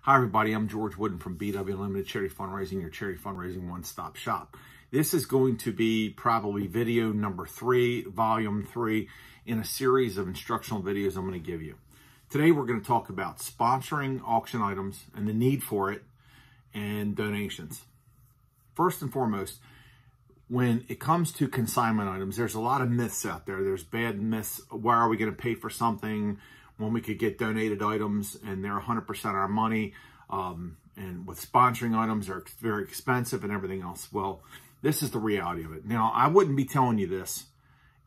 Hi everybody, I'm George Wooden from BW Unlimited Charity Fundraising, your charity fundraising one-stop shop. This is going to be probably video number 3, volume 3, in a series of instructional videos I'm going to give you. Today we're going to talk about sponsoring auction items and the need for it and donations. First and foremost, when it comes to consignment items, there's a lot of myths out there. There's bad myths. Why are we going to pay for something when we could get donated items and they're 100% our money? And with sponsoring items, they're very expensive and everything else. Well, this is the reality of it. Now, I wouldn't be telling you this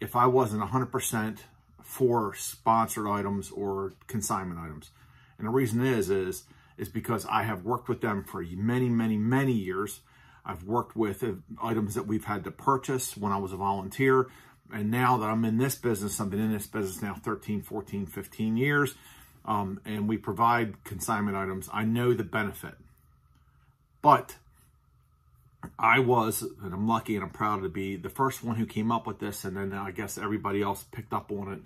if I wasn't 100% for sponsored items or consignment items. And the reason is because I have worked with them for many years. I've worked with items that we've had to purchase when I was a volunteer. And now that I'm in this business, I've been in this business now 13, 14, 15 years, and we provide consignment items. I know the benefit. But I was, and I'm lucky and I'm proud to be, the first one who came up with this, and then I guess everybody else picked up on it,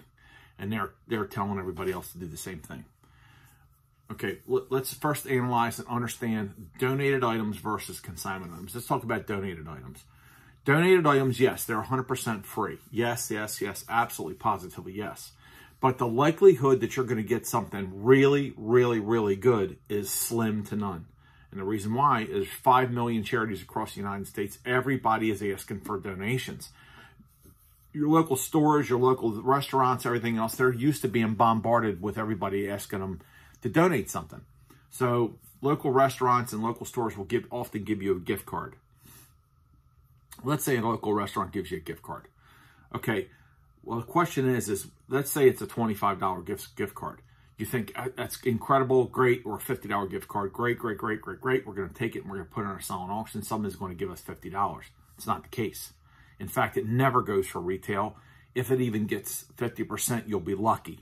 and they're telling everybody else to do the same thing. Okay, let's first analyze and understand donated items versus consignment items. Let's talk about donated items. Donated items, yes, they're 100% free. Yes, absolutely, positively, yes. But the likelihood that you're going to get something really good is slim to none. And the reason why is 5 million charities across the United States. Everybody is asking for donations. Your local stores, your local restaurants, everything else, they're used to being bombarded with everybody asking them to donate something. So local restaurants and local stores will often give you a gift card. Let's say a local restaurant gives you a gift card. Okay, well, the question is let's say it's a $25 gift card. You think that's incredible, great, or a $50 gift card, great. We're going to take it and we're going to put it on our silent auction. Someone's going to give us $50. It's not the case. In fact, it never goes for retail. If it even gets 50%, you'll be lucky.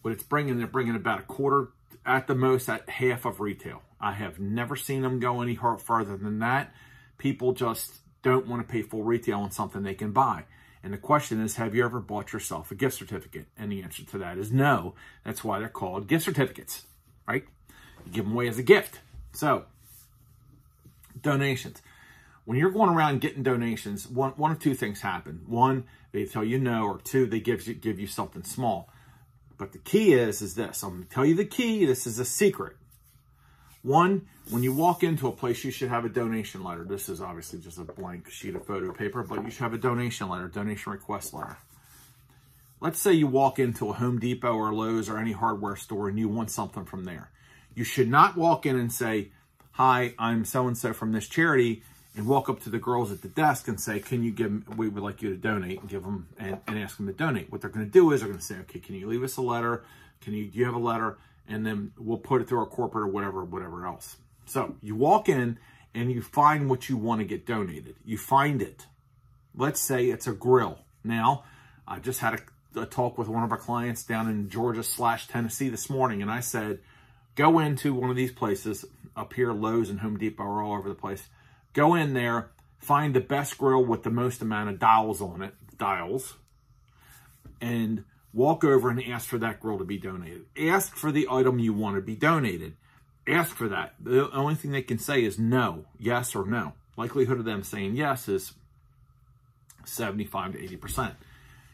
What it's bringing, they're bringing about a quarter, at the most, at half of retail. I have never seen them go any further than that. People just don't want to pay full retail on something they can buy. And the question is, have you ever bought yourself a gift certificate? And the answer to that is no. That's why they're called gift certificates, right? You give them away as a gift. So, donations. When you're going around getting donations, one of two things happen. One, they tell you no, or two, they give you something small. But the key is this. I'm going to tell you the key. This is a secret. One, when you walk into a place, you should have a donation letter. This is obviously just a blank sheet of photo paper, but you should have a donation letter, donation request letter. Let's say you walk into a Home Depot or Lowe's or any hardware store and you want something from there. You should not walk in and say, hi, I'm so-and-so from this charity, and walk up to the girls at the desk and say, we would like you to donate, and give them and ask them to donate. What they're going to do is they're going to say, okay, can you leave us a letter? Do you have a letter? And then we'll put it through our corporate or whatever else. So you walk in and you find what you want to get donated. You find it. Let's say it's a grill. Now, I just had a talk with one of our clients down in Georgia/Tennessee this morning, and I said, go into one of these places up here, Lowe's and Home Depot are all over the place. Go in there, find the best grill with the most amount of dials on it, and walk over and ask for that grill to be donated. Ask for the item you want to be donated. Ask for that. The only thing they can say is no, yes or no. Likelihood of them saying yes is 75 to 80%.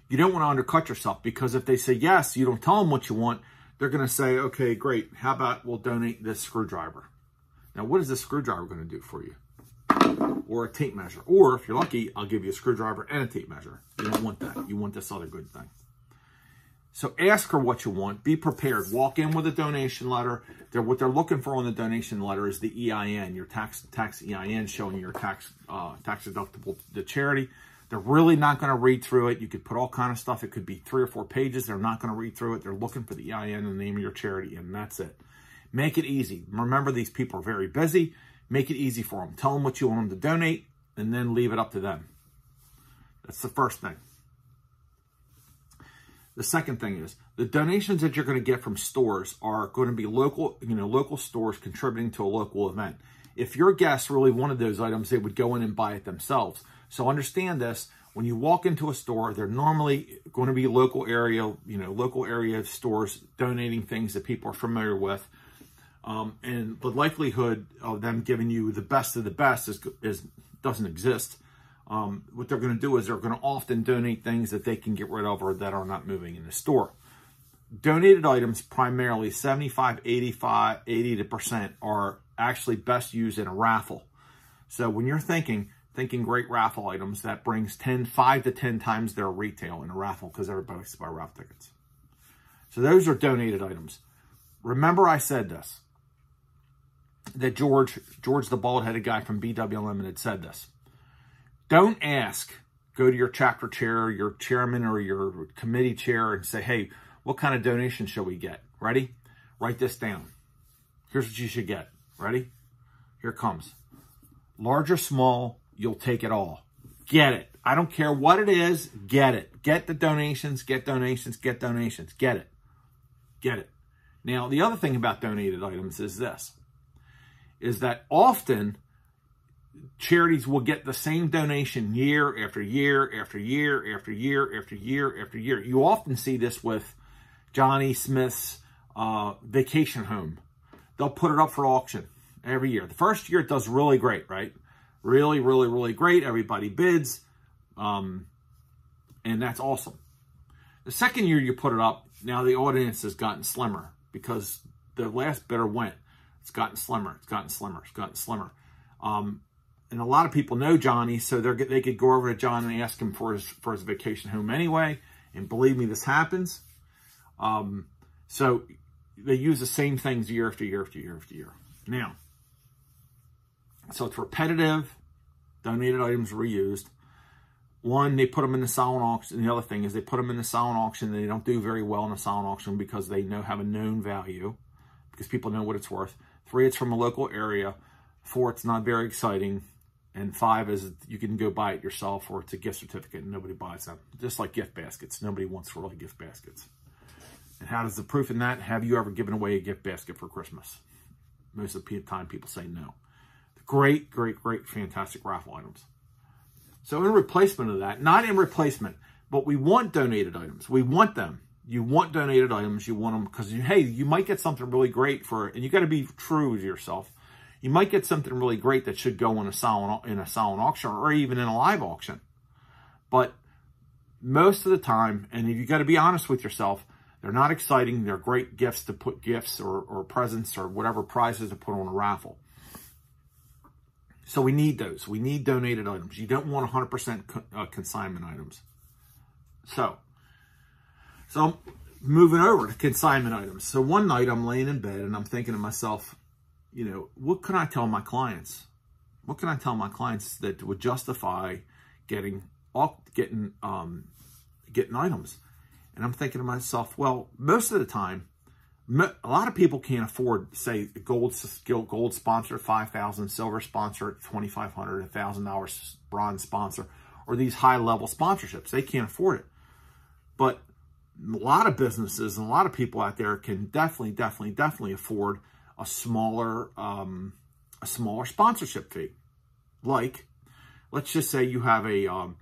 You don't want to undercut yourself, because if they say yes, you don't tell them what you want, they're going to say, okay, great. How about we'll donate this screwdriver? Now, what is this screwdriver going to do for you? Or a tape measure. Or if you're lucky, I'll give you a screwdriver and a tape measure. You don't want that. You want this other good thing. So ask her what you want. Be prepared. Walk in with a donation letter. What they're looking for on the donation letter is the EIN, your tax EIN, showing your tax deductible to the charity. They're really not going to read through it. You could put all kind of stuff. It could be 3 or 4 pages. They're not going to read through it. They're looking for the EIN and the name of your charity, and that's it. Make it easy. Remember, these people are very busy. Make it easy for them. Tell them what you want them to donate, and then leave it up to them. That's the first thing. The second thing is the donations that you're going to get from stores are going to be local stores contributing to a local event. If your guests really wanted those items, they would go in and buy it themselves. So understand this. When you walk into a store, they're normally going to be local area stores donating things that people are familiar with. And the likelihood of them giving you the best of the best doesn't exist. What they're going to do is they're going to often donate things that they can get rid of or that are not moving in the store. Donated items, primarily 80% are actually best used in a raffle. So when you're thinking great raffle items, that brings 5 to 10 times their retail in a raffle because everybody likes to buy raffle tickets. So those are donated items. Remember I said this, that George the bald-headed guy from BW Unlimited said this. Don't ask, go to your chapter chair, your chairman or your committee chair and say, hey, what kind of donation shall we get? Ready? Write this down. Here's what you should get. Ready? Here it comes. Large or small, you'll take it all. Get it. I don't care what it is. Get it. Get the donations. Get donations. Get donations. Get it. Get it. Now, the other thing about donated items is this, is that often charities will get the same donation year after year after year after year after year after year. You often see this with Johnny Smith's vacation home. They'll put it up for auction every year. The first year it does really great, right? Really, really, really great. Everybody bids, and that's awesome. The second year you put it up, now the audience has gotten slimmer because the last bidder went. It's gotten slimmer. It's gotten slimmer. It's gotten slimmer. And a lot of people know Johnny, so they could go over to John and ask him for his vacation home anyway. And believe me, this happens. So they use the same things year after year after year after year. Now, so it's repetitive. Donated items reused. One, they put them in the silent auction. And the other thing is they put them in the silent auction. They don't do very well in a silent auction because they have a known value, because people know what it's worth. 3, it's from a local area. 4, it's not very exciting. And 5 is you can go buy it yourself, or it's a gift certificate and nobody buys them. Just like gift baskets. Nobody wants really gift baskets. And how does the proof in that? Have you ever given away a gift basket for Christmas? Most of the time people say no. Great, great, great, fantastic raffle items. So in replacement of that, not in replacement, but we want donated items. We want them. You want donated items. You want them because, hey, you might get something really great and you got to be true to yourself. You might get something really great that should go in a silent auction or even in a live auction. But most of the time, and you got to be honest with yourself, they're not exciting. They're great gifts to put gifts or presents or whatever prizes to put on a raffle. So we need those. We need donated items. You don't want 100% consignment items. So I'm moving over to consignment items. So one night I'm laying in bed and I'm thinking to myself, you know, what can I tell my clients? What can I tell my clients that would justify getting items? And I'm thinking to myself, well, most of the time, a lot of people can't afford, say, gold sponsor, $5,000, silver sponsor, $2,500, $1,000 bronze sponsor, or these high-level sponsorships. They can't afford it. But a lot of businesses and a lot of people out there can definitely afford a smaller sponsorship fee. Like, let's just say you have a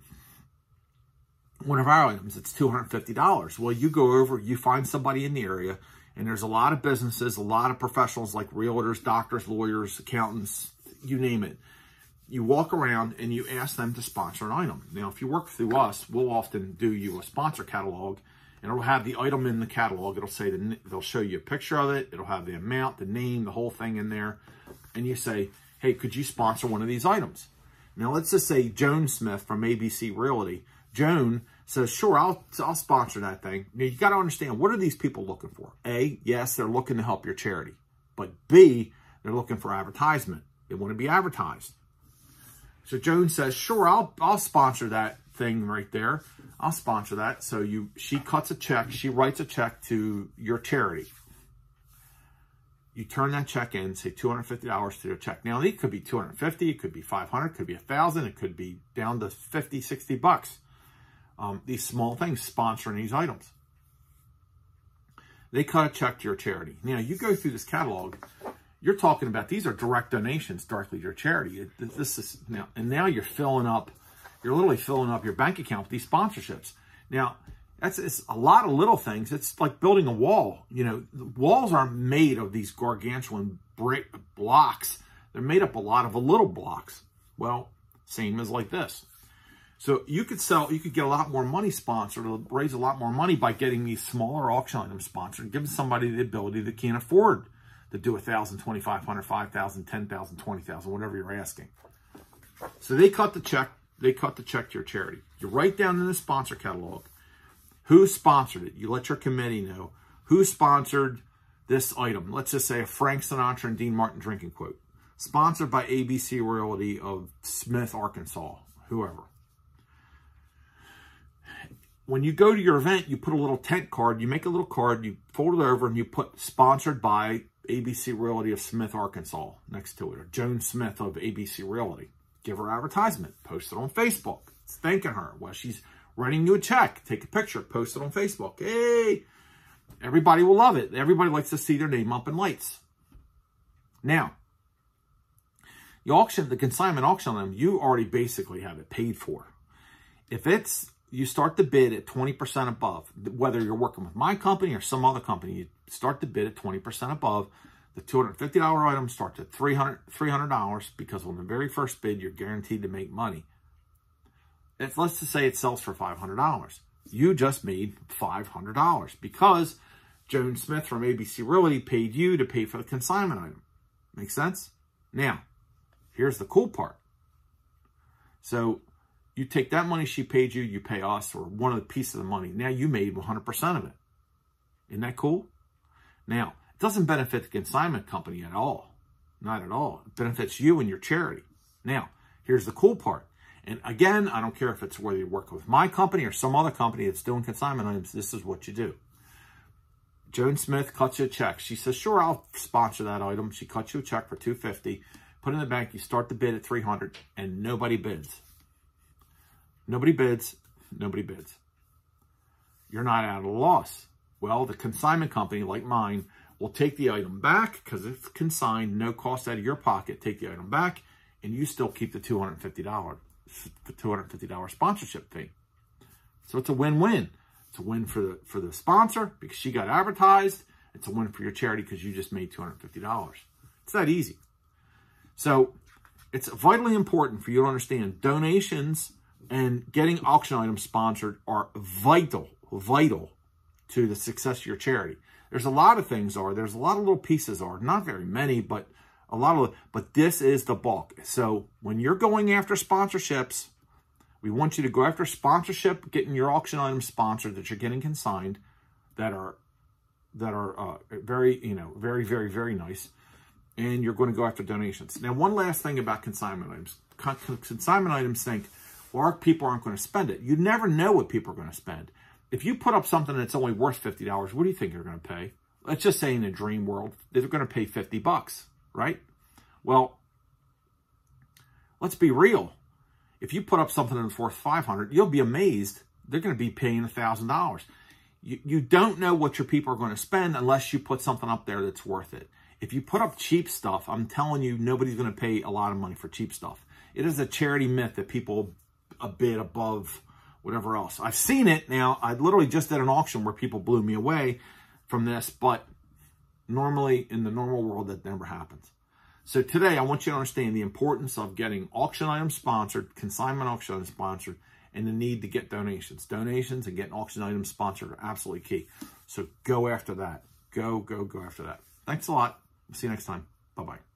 one of our items, it's $250. Well, you go over, you find somebody in the area, and there's a lot of businesses, a lot of professionals like realtors, doctors, lawyers, accountants, you name it. You walk around and you ask them to sponsor an item. Now, if you work through us, we'll often do you a sponsor catalog, and it'll have the item in the catalog. It'll say, they'll show you a picture of it. It'll have the amount, the name, the whole thing in there. And you say, hey, could you sponsor one of these items? Now, let's just say Joan Smith from ABC Realty. Joan says, sure, I'll sponsor that thing. Now, you got to understand, what are these people looking for? A, yes, they're looking to help your charity. But B, they're looking for advertisement. They want to be advertised. So Joan says, sure, I'll sponsor that thing right there. I'll sponsor that. So she cuts a check. She writes a check to your charity. You turn that check in, say $250 to your check. Now, it could be $250, it could be $500, it could be $1,000, it could be down to $50, $60. These small things, sponsoring these items. They cut a check to your charity. Now, you go through this catalog, you're talking about, these are direct donations directly to your charity. Now you're literally filling up your bank account with these sponsorships. Now, It's a lot of little things. It's like building a wall. You know, the walls aren't made of these gargantuan brick blocks. They're made up a lot of little blocks. Well, same as like this. So you could get a lot more money sponsored, or raise a lot more money by getting these smaller auction items sponsored, giving somebody the ability that can't afford to do 1,000, 2,500, 5,000, 10,000, 20,000, whatever you're asking. So they cut the check. They cut the check to your charity. You write down in the sponsor catalog who sponsored it. You let your committee know who sponsored this item. Let's just say a Frank Sinatra and Dean Martin drinking quote. Sponsored by ABC Realty of Smith, Arkansas, whoever. When you go to your event, you put a little tent card. You make a little card, you fold it over, and you put sponsored by ABC Realty of Smith, Arkansas next to it, or Joan Smith of ABC Realty. Give her advertisement. Post it on Facebook. It's thanking her. Well, she's writing you a check. Take a picture. Post it on Facebook. Hey! Everybody will love it. Everybody likes to see their name up in lights. Now, the consignment auction on them, you already basically have it paid for. If you start the bid at 20% above, whether you're working with my company or some other company, you start the bid at 20% above. The $250 items start at $300 because on the very first bid, you're guaranteed to make money. Let's just say it sells for $500. You just made $500 because Joan Smith from ABC Realty paid you to pay for the consignment item. Make sense? Now, here's the cool part. So you take that money she paid you, you pay us, or one of the pieces of the money. Now you made 100% of it. Isn't that cool? Now, it doesn't benefit the consignment company at all. Not at all. It benefits you and your charity. Now, here's the cool part. And again, I don't care if it's whether you work with my company or some other company that's doing consignment items, this is what you do. Joan Smith cuts you a check. She says, sure, I'll sponsor that item. She cuts you a check for $250. Put it in the bank. You start the bid at $300 and nobody bids. Nobody bids. Nobody bids. You're not out of a loss. Well, the consignment company, like mine, will take the item back because it's consigned, no cost out of your pocket. Take the item back, and you still keep the $250 sponsorship fee. So it's a win-win. It's a win for the sponsor because she got advertised. It's a win for your charity because you just made $250. It's that easy. So it's vitally important for you to understand donations and getting auction items sponsored are vital to the success of your charity. There's a lot of things there's a lot of little pieces not very many, but a lot of, but this is the bulk. So when you're going after sponsorships, we want you to go after sponsorship, getting your auction items sponsored that you're getting consigned that are very, very, very, very nice. And you're going to go after donations. Now, one last thing about consignment items. Consignment items think, well, our people aren't going to spend it. You never know what people are going to spend. If you put up something that's only worth $50, what do you think you're going to pay? Let's just say in a dream world, they're going to pay $50, right? Well, let's be real. If you put up something that's worth $500, you'll be amazed. They're going to be paying $1,000. You don't know what your people are going to spend unless you put something up there that's worth it. If you put up cheap stuff, I'm telling you, nobody's going to pay a lot of money for cheap stuff. It is a charity myth that people a bid above whatever else. I've seen it now. I literally just did an auction where people blew me away from this, but normally in the normal world, that never happens. So today, I want you to understand the importance of getting auction items sponsored, consignment auction items sponsored, and the need to get donations. Donations and getting auction items sponsored are absolutely key. So go after that. Go after that. Thanks a lot. See you next time. Bye-bye.